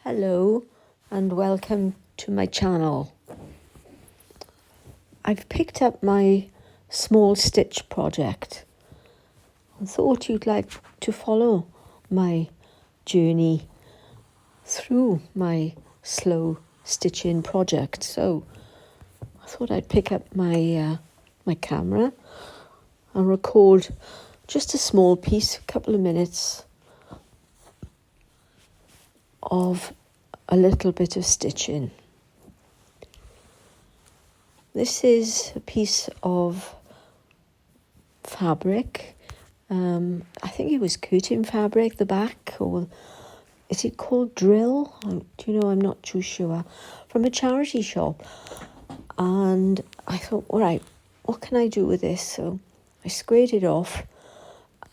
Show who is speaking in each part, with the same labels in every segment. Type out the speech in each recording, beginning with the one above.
Speaker 1: Hello and welcome to my channel. I've picked up my small stitch project. I thought you'd like to follow my journey through my slow stitching project. So I thought I'd pick up my camera and record just a small piece, a couple of minutes of a little bit of stitching. This is a piece of fabric. I think it was curtain fabric, the back, or is it called drill? Do you know, I'm not too sure. From a charity shop. And I thought, all right, what can I do with this? So I squared it off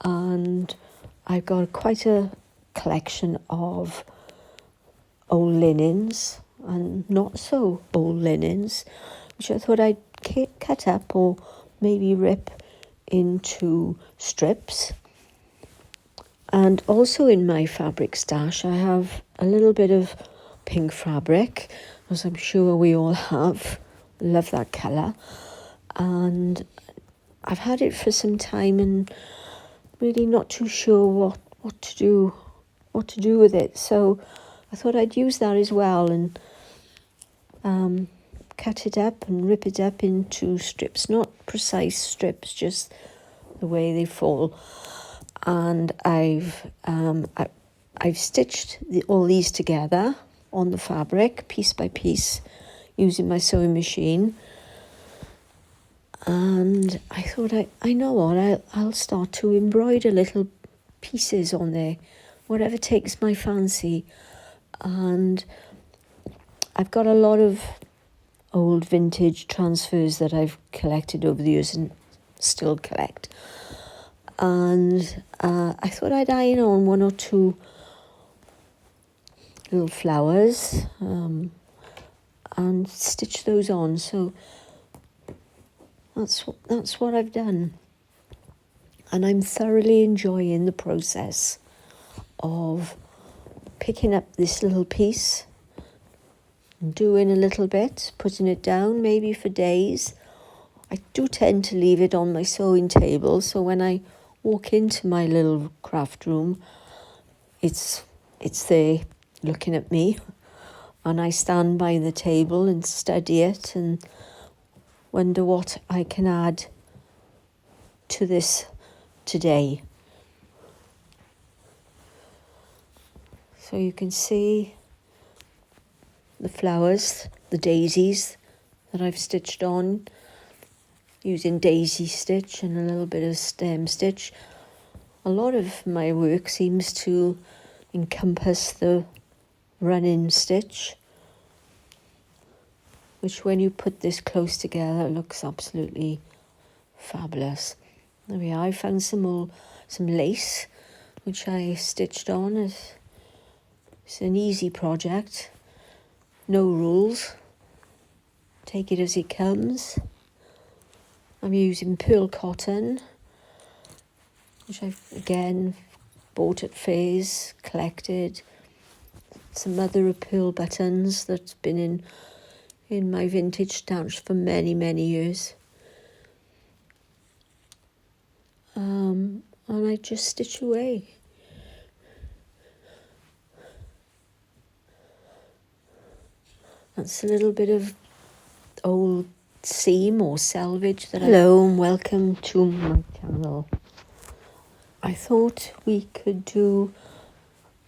Speaker 1: and I've got quite a collection of old linens and not so old linens, which I thought I'd cut up or maybe rip into strips. And also in my fabric stash I have a little bit of pink fabric, as I'm sure we all have. Love that colour, and I've had it for some time and really not too sure what to do with it. So I thought I'd use that as well and cut it up and rip it up into strips, not precise strips, just the way they fall. And I've stitched all these together on the fabric, piece by piece, using my sewing machine. And I thought, I know what, I'll start to embroider little pieces on there, whatever takes my fancy. And I've got a lot of old vintage transfers that I've collected over the years and still collect. And I thought I'd iron on one or two little flowers and stitch those on. So that's what I've done. And I'm thoroughly enjoying the process of picking up this little piece, doing a little bit, putting it down maybe for days. I do tend to leave it on my sewing table, so when I walk into my little craft room, it's there looking at me, and I stand by the table and study it and wonder what I can add to this today. So you can see the flowers, the daisies that I've stitched on using daisy stitch and a little bit of stem stitch. A lot of my work seems to encompass the running stitch, which when you put this close together looks absolutely fabulous. There we are. I found some lace which I stitched on. It's an easy project, no rules, take it as it comes. I'm using pearl cotton, which I've again bought at fairs, collected. Some mother of pearl buttons that's been in my vintage stash for many, many years. And I just stitch away. That's a little bit of old seam or selvage that Hello and welcome to my channel. I thought we could do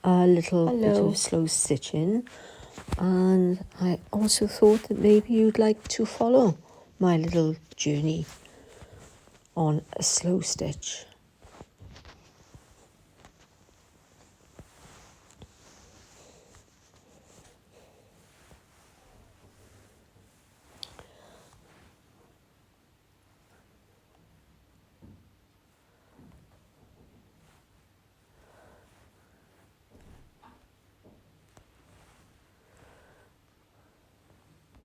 Speaker 1: a little bit of slow stitching, and I also thought that maybe you'd like to follow my little journey on a slow stitch.